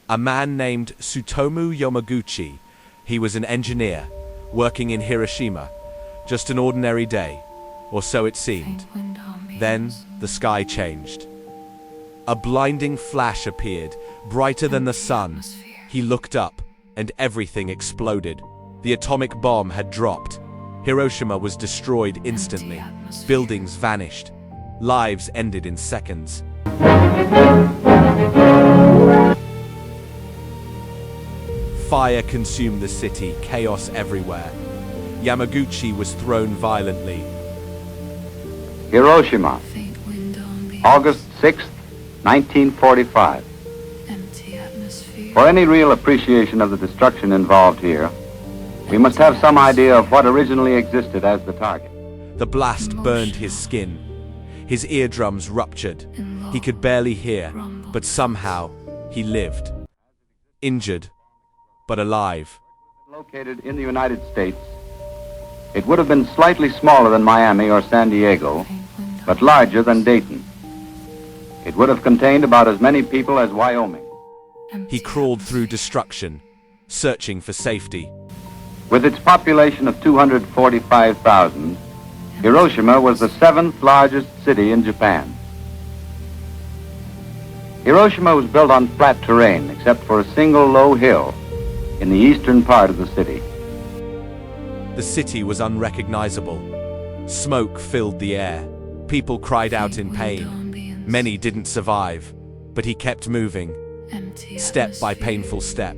A man named Tsutomu Yamaguchi. He was an engineer, working in Hiroshima. Just an ordinary day, or so it seemed. Then, the sky changed. A blinding flash appeared, brighter than the sun. He looked up, and everything exploded. The atomic bomb had dropped. Hiroshima was destroyed instantly. Buildings vanished. Lives ended in seconds. Fire consumed the city, chaos everywhere. Yamaguchi was thrown violently. Hiroshima, August 6, 1945. For any real appreciation of the destruction involved here, we must have some idea of what originally existed as the target. The blast burned his skin. His eardrums ruptured. He could barely hear, but somehow he lived. Injured, but alive. Located in the United States, it would have been slightly smaller than Miami or San Diego, but larger than Dayton. It would have contained about as many people as Wyoming. He crawled through destruction, searching for safety. With its population of 245,000, Hiroshima was the 7th largest city in Japan. Hiroshima was built on flat terrain, except for a single low hill in the eastern part of the city. The city was unrecognizable. Smoke filled the air. People cried out in pain. Many didn't survive, but he kept moving, step by painful step.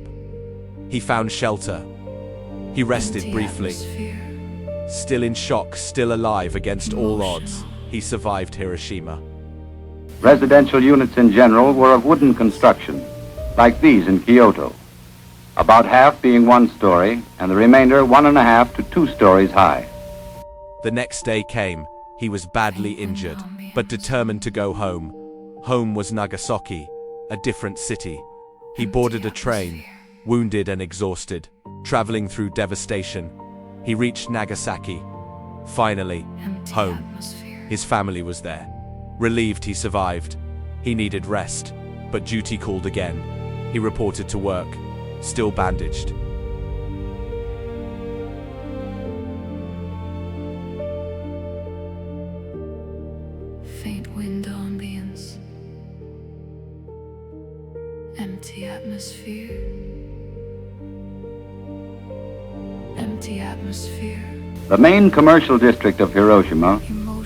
He found shelter. He rested briefly. Still in shock, still alive against all odds, he survived Hiroshima. Residential units in general were of wooden construction, like these in Kyoto, about half being 1 story and the remainder 1.5 to 2 stories high. The next day came. He was badly injured, but determined to go home. Home was Nagasaki, a different city. He boarded a train, wounded and exhausted, traveling through devastation. He reached Nagasaki. Finally, home. His family was there. Relieved he survived. He needed rest, but duty called again. He reported to work, still bandaged. Faint wind ambience, empty atmosphere, empty atmosphere. The main commercial district of Hiroshima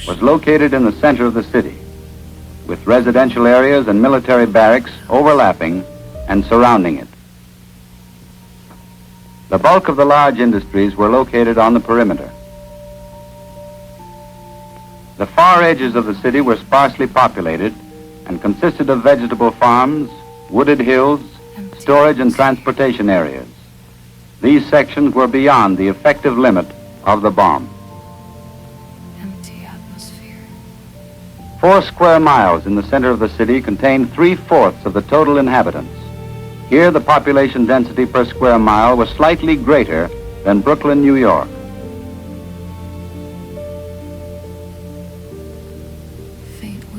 was located in the center of the city, with residential areas and military barracks overlapping and surrounding it. The bulk of the large industries were located on the perimeter. The far edges of the city were sparsely populated and consisted of vegetable farms, wooded hills, storage and transportation areas. These sections were beyond the effective limit of the bomb. Empty atmosphere. 4 square miles in the center of the city contained 3/4 of the total inhabitants. Here, the population density per square mile was slightly greater than Brooklyn, New York.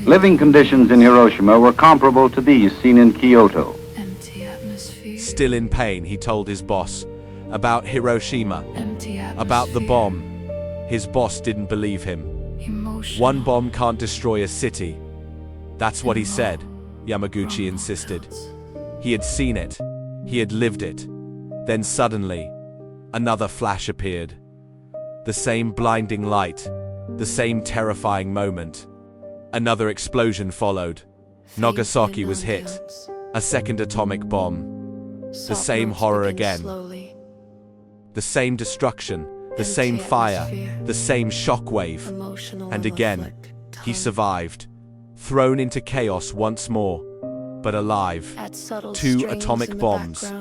Living conditions in Hiroshima were comparable to these seen in Kyoto. Empty atmosphere. Still in pain, he told his boss about Hiroshima, Empty atmosphere. about the bomb. His boss didn't believe him. Emotional. 1 bomb can't destroy a city. That's what he said, Yamaguchi insisted. He had seen it. He had lived it. Then suddenly, another flash appeared. The same blinding light, the same terrifying moment. Another explosion followed. Nagasaki was hit. A second atomic bomb. The same horror again. The same destruction, the same fire, the same shockwave. And again, he survived. Thrown into chaos once more, but alive. 2 atomic bombs.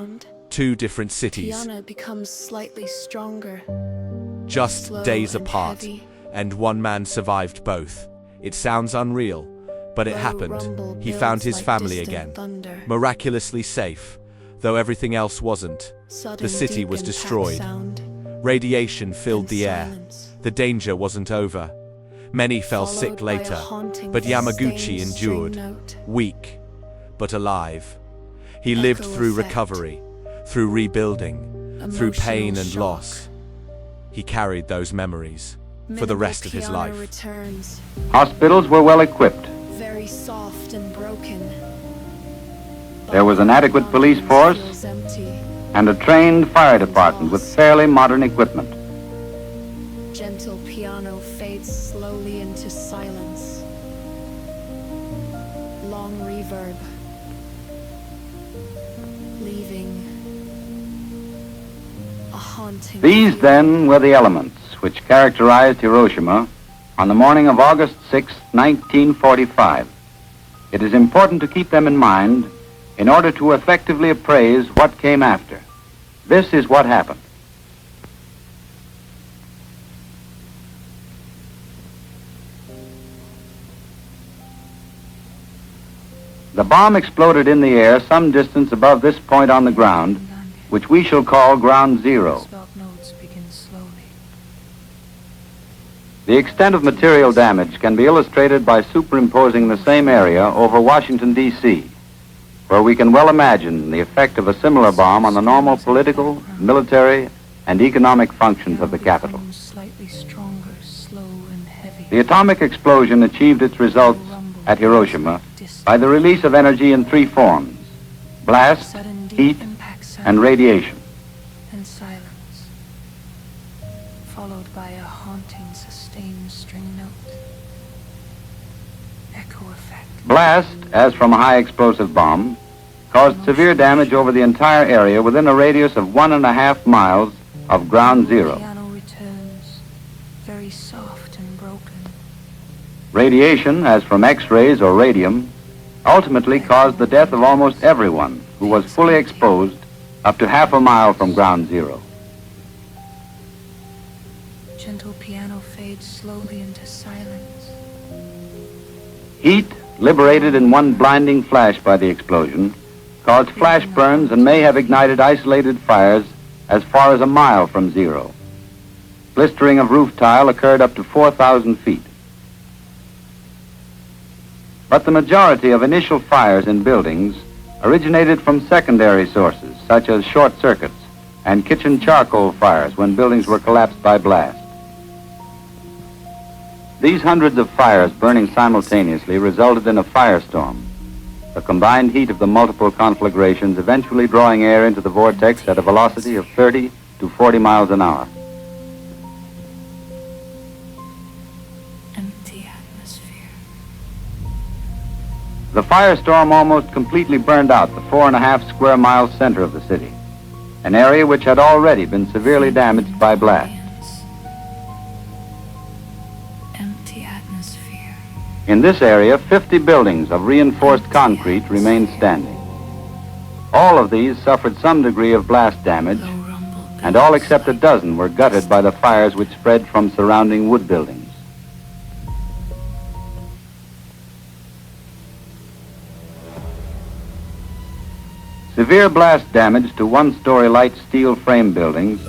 2 different cities. Piano becomes slightly stronger. Just days apart, and one man survived both. It sounds unreal, but it happened. He found his family again, miraculously safe, though everything else wasn't. The city was destroyed. Radiation filled the air. The danger wasn't over. Many fell sick later, but Yamaguchi endured, weak, but alive. He lived Echo through effect. recovery, through rebuilding, through pain Emotional and shock. loss. He carried those memories for the Minimal rest of his piano life. Returns, Hospitals were well equipped. very soft and broken. There was an adequate police force Feels empty. and a trained fire department with fairly modern equipment. Gentle piano fades slowly into silence. Long reverb. Leaving a haunting These feeling. then were the elements which characterized Hiroshima on the morning of August 6, 1945. It is important to keep them in mind in order to effectively appraise what came after. This is what happened. The bomb exploded in the air some distance above this point on the ground, which we shall call Ground Zero. Spelt notes begin slowly. The extent of material damage can be illustrated by superimposing the same area over Washington, D.C., where we can well imagine the effect of a similar bomb on the normal political, military, and economic functions of the capital. Becomes slightly stronger, slow and heavy. The atomic explosion achieved its results at Hiroshima by the release of energy in three forms: blast, Sudden deep heat, impact sound and radiation. and silence, followed by a haunting, sustained string note. Echo effect. Blast, as from a high explosive bomb, caused severe damage over the entire area within a radius of 1.5 miles of Ground Zero. Piano returns, very soft and broken. Radiation, as from X-rays or radium, ultimately caused the death of almost everyone who was fully exposed up to 1/2 mile from Ground Zero. Gentle piano fades slowly into silence. Heat, liberated in one blinding flash by the explosion, caused flash burns and may have ignited isolated fires as far as 1 mile from Zero. Blistering of roof tile occurred up to 4,000 feet. But the majority of initial fires in buildings originated from secondary sources, such as short circuits and kitchen charcoal fires when buildings were collapsed by blast. These hundreds of fires burning simultaneously resulted in a firestorm, the combined heat of the multiple conflagrations eventually drawing air into the vortex at a velocity of 30 to 40 miles an hour. Empty atmosphere. The firestorm almost completely burned out the 4.5 square mile center of the city, an area which had already been severely damaged by blast. Empty atmosphere. In this area, 50 buildings of reinforced concrete remained standing. All of these suffered some degree of blast damage, Low rumble. and all except a dozen were gutted by the fires which spread from surrounding wood buildings. Severe blast damage to one-story light steel frame buildings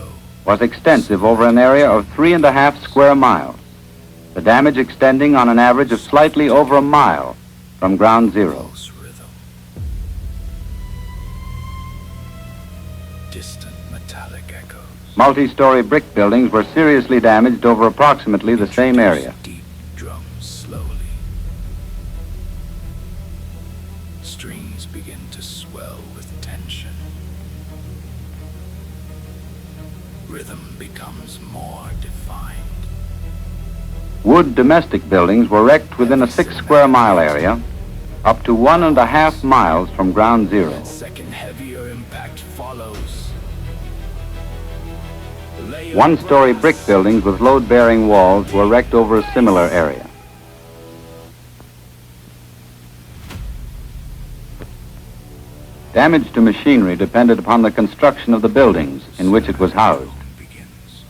was extensive over an area of 3.5 square miles, the damage extending on an average of slightly over 1 mile from Ground Zero. Rhythm. Distant metallic echoes. Multi-story brick buildings were seriously damaged over approximately the same area. Deep drums slowly. Strings begin to swell with tension. Rhythm becomes more defined. Wood domestic buildings were wrecked within a 6 square mile area, up to 1.5 miles from Ground Zero. Second heavier impact follows. Layer One-story brick buildings with load-bearing walls were wrecked over a similar area. Damage to machinery depended upon the construction of the buildings in which it was housed. begins.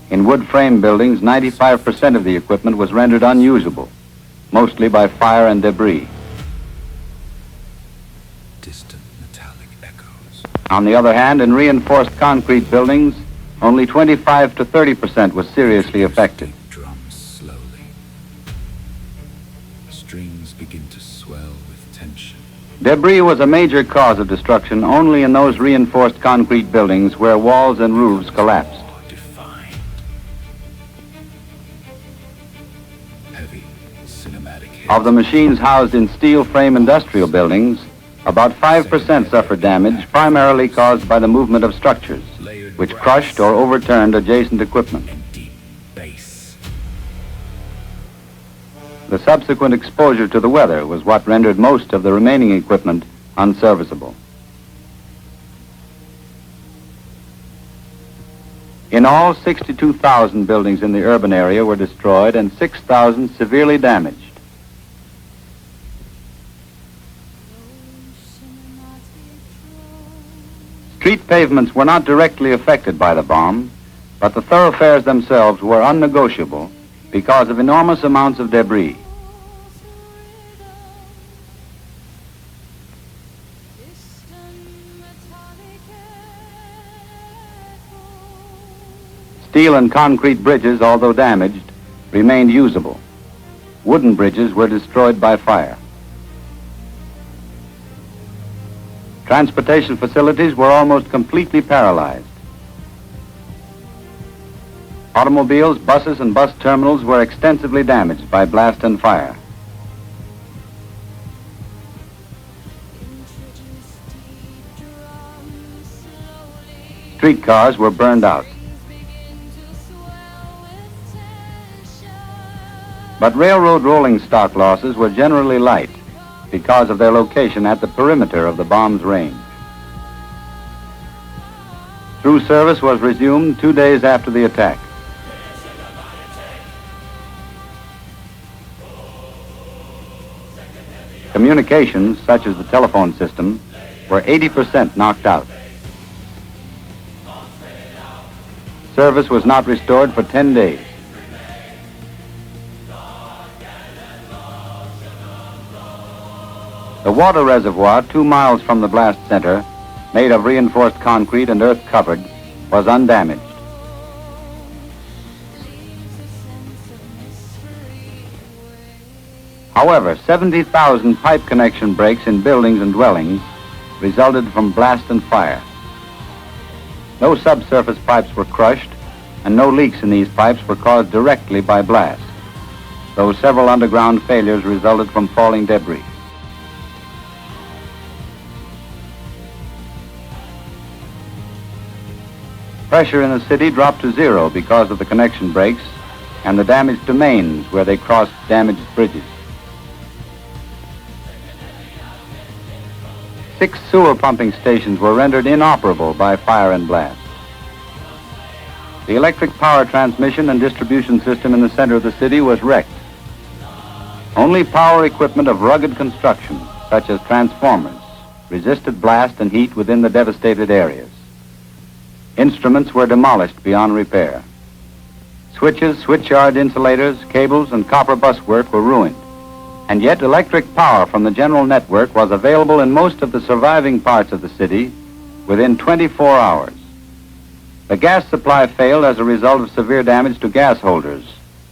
In wood frame buildings, 95% of the equipment was rendered unusable, mostly by fire and debris. Distant metallic echoes. On the other hand, in reinforced concrete buildings, only 25 to 30% was seriously affected. Drums slowly. Strings begin to swell with tension. Debris was a major cause of destruction only in those reinforced concrete buildings where walls and roofs collapsed. Defined. Heavy cinematic hit. Of the machines housed in steel frame industrial buildings, about 5% suffered damage, primarily caused by the movement of structures, which crushed or overturned adjacent equipment. And deep bass. The subsequent exposure to the weather was what rendered most of the remaining equipment unserviceable. In all, 62,000 buildings in the urban area were destroyed and 6,000 severely damaged. Street pavements were not directly affected by the bomb, but the thoroughfares themselves were unnegotiable because of enormous amounts of debris. Steel and concrete bridges, although damaged, remained usable. Wooden bridges were destroyed by fire. Transportation facilities were almost completely paralyzed. Automobiles, buses, and bus terminals were extensively damaged by blast and fire. Streetcars were burned out. But railroad rolling stock losses were generally light because of their location at the perimeter of the bomb's range. Through service was resumed 2 days after the attack. Communications, such as the telephone system, were 80% knocked out. Service was not restored for 10 days. The water reservoir, 2 miles from the blast center, made of reinforced concrete and earth covered, was undamaged. However, 70,000 pipe connection breaks in buildings and dwellings resulted from blast and fire. No subsurface pipes were crushed, and no leaks in these pipes were caused directly by blast, though several underground failures resulted from falling debris. Pressure in the city dropped to zero because of the connection breaks and the damaged domains where they crossed damaged bridges. 6 sewer pumping stations were rendered inoperable by fire and blast. The electric power transmission and distribution system in the center of the city was wrecked. Only power equipment of rugged construction, such as transformers, resisted blast and heat within the devastated areas. Instruments were demolished beyond repair. Switches, switchyard insulators, cables, and copper buswork were ruined. And yet electric power from the general network was available in most of the surviving parts of the city within 24 hours. The gas supply failed as a result of severe damage to gas holders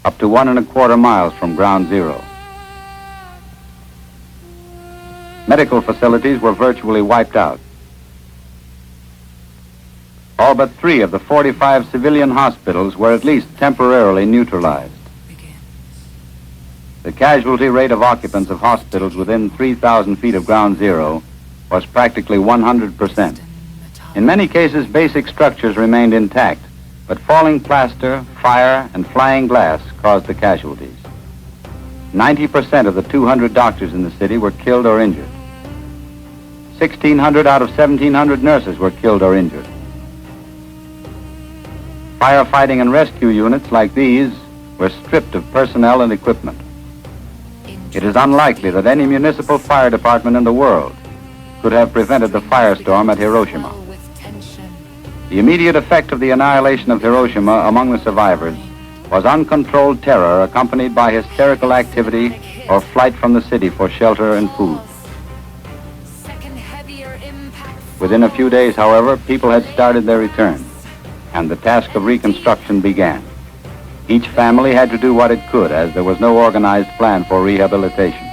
up to 1¼ miles from ground zero. Medical facilities were virtually wiped out. All but 3 of the 45 civilian hospitals were at least temporarily neutralized. The casualty rate of occupants of hospitals within 3,000 feet of ground zero was practically 100%. In many cases, basic structures remained intact, but falling plaster, fire, and flying glass caused the casualties. 90% of the 200 doctors in the city were killed or injured. 1,600 out of 1,700 nurses were killed or injured. Firefighting and rescue units like these were stripped of personnel and equipment. It is unlikely that any municipal fire department in the world could have prevented the firestorm at Hiroshima. The immediate effect of the annihilation of Hiroshima among the survivors was uncontrolled terror accompanied by hysterical activity or flight from the city for shelter and food. Within a few days, however, people had started their return, and the task of reconstruction began. Each family had to do what it could, as there was no organized plan for rehabilitation.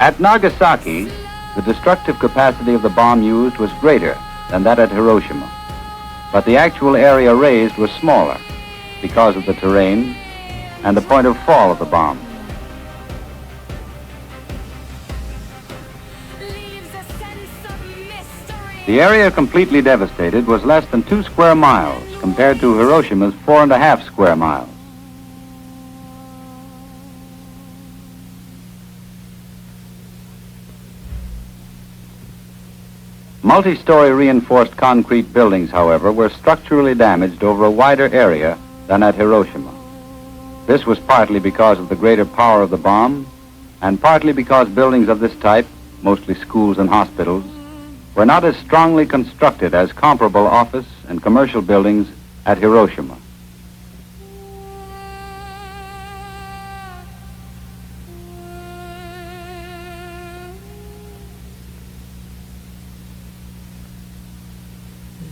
At Nagasaki, the destructive capacity of the bomb used was greater than that at Hiroshima, but the actual area razed was smaller because of the terrain and the point of fall of the bomb. The area completely devastated was less than 2 square miles compared to Hiroshima's 4.5 square miles. Multi-story reinforced concrete buildings, however, were structurally damaged over a wider area than at Hiroshima. This was partly because of the greater power of the bomb, and partly because buildings of this type, mostly schools and hospitals, were not as strongly constructed as comparable office and commercial buildings at Hiroshima.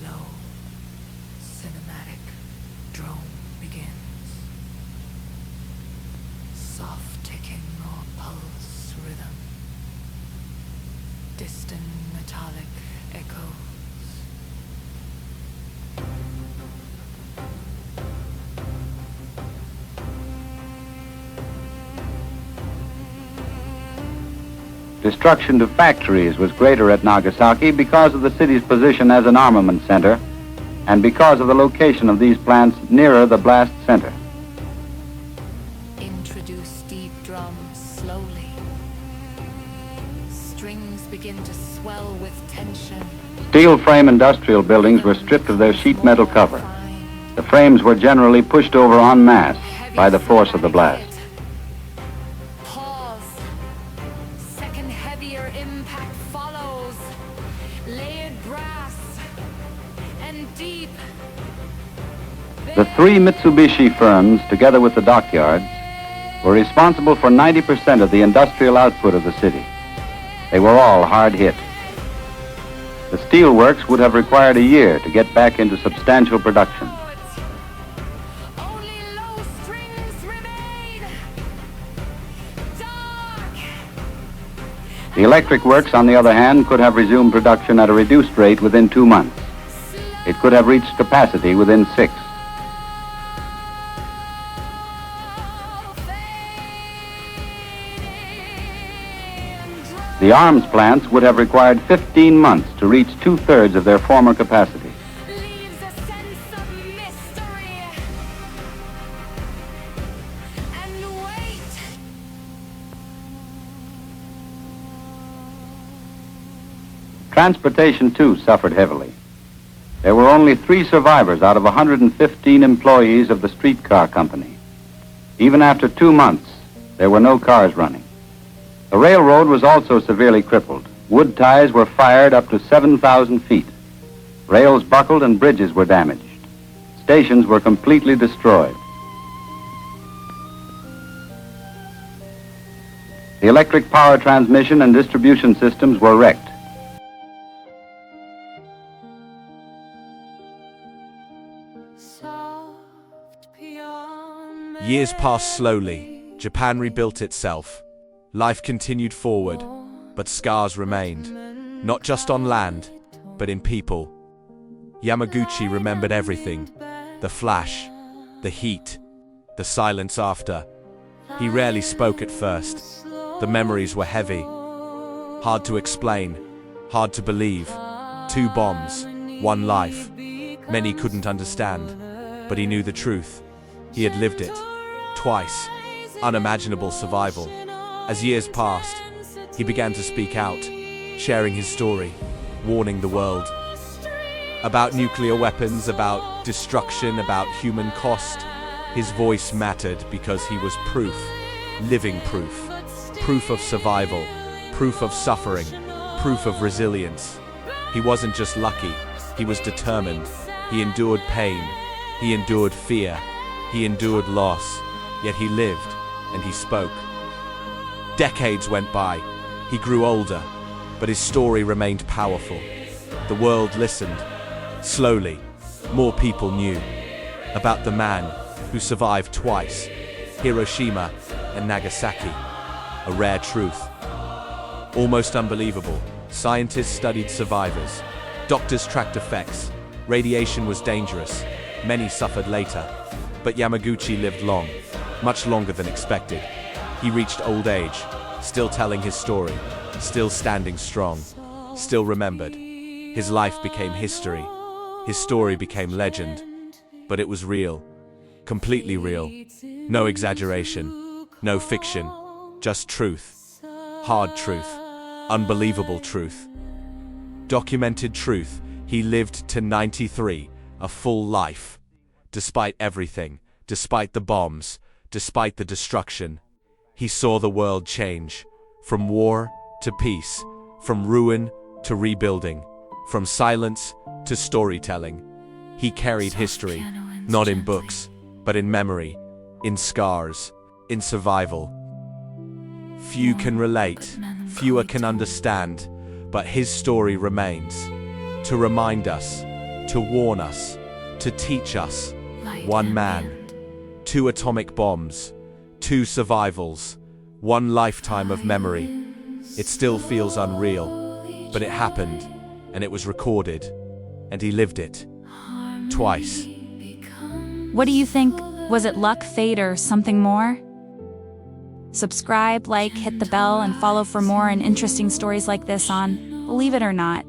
Low, cinematic drone begins. Soft ticking or pulse rhythm. Distant metallic echoes. Destruction to factories was greater at Nagasaki because of the city's position as an armament center and because of the location of these plants nearer the blast center. Introduce deep drums slowly. Strings begin to swell with tension. Steel frame industrial buildings were stripped of their sheet metal cover. The frames were generally pushed over en masse by the force of the blast. Pause. Second heavier impact follows. Layered brass and deep. The 3 Mitsubishi firms, together with the dockyards, were responsible for 90% of the industrial output of the city. They were all hard hit. The steel works would have required a year to get back into substantial production. Only low strings remain. Dark. The electric works, on the other hand, could have resumed production at a reduced rate within 2 months. It could have reached capacity within 6. The arms plants would have required 15 months to reach 2/3 of their former capacity. Leaves a sense of mystery and weight. Transportation, too, suffered heavily. There were only 3 survivors out of 115 employees of the streetcar company. Even after 2 months, there were no cars running. The railroad was also severely crippled. Wood ties were fired up to 7,000 feet. Rails buckled and bridges were damaged. Stations were completely destroyed. The electric power transmission and distribution systems were wrecked. Years passed slowly. Japan rebuilt itself. Life continued forward, but scars remained, not just on land, but in people. Yamaguchi remembered everything: the flash, the heat, the silence after. He rarely spoke at first. The memories were heavy. Hard to explain, hard to believe. 2 bombs, 1 life. Many couldn't understand, but he knew the truth. He had lived it. Twice. Unimaginable survival. As years passed, he began to speak out, sharing his story, warning the world. About nuclear weapons, about destruction, about human cost. His voice mattered because he was proof, living proof. Proof of survival, proof of suffering, proof of resilience. He wasn't just lucky, he was determined. He endured pain, he endured fear, he endured loss, yet he lived and he spoke. Decades went by. He grew older, but his story remained powerful. The world listened. Slowly, more people knew about the man who survived twice, Hiroshima and Nagasaki. A rare truth. Almost unbelievable. Scientists studied survivors. Doctors tracked effects. Radiation was dangerous. Many suffered later. But Yamaguchi lived long, much longer than expected. He reached old age, still telling his story, still standing strong, still remembered. His life became history. His story became legend. But it was real. Completely real. No exaggeration. No fiction. Just truth. Hard truth. Unbelievable truth. Documented truth. He lived to 93, a full life. Despite everything, despite the bombs, despite the destruction, he saw the world change. From war to peace, from ruin to rebuilding, from silence to storytelling. He carried history, not in books, but in memory, in scars, in survival. Few can relate, fewer can understand, but his story remains. To remind us, to warn us, to teach us. One man, 2 atomic bombs, 2 survivals, 1 lifetime of memory. It still feels unreal, but it happened, and it was recorded, and he lived it. Twice. What do you think? Was it luck, fate, or something more? Subscribe, like, hit the bell, and follow for more and interesting stories like this on Believe It or Not.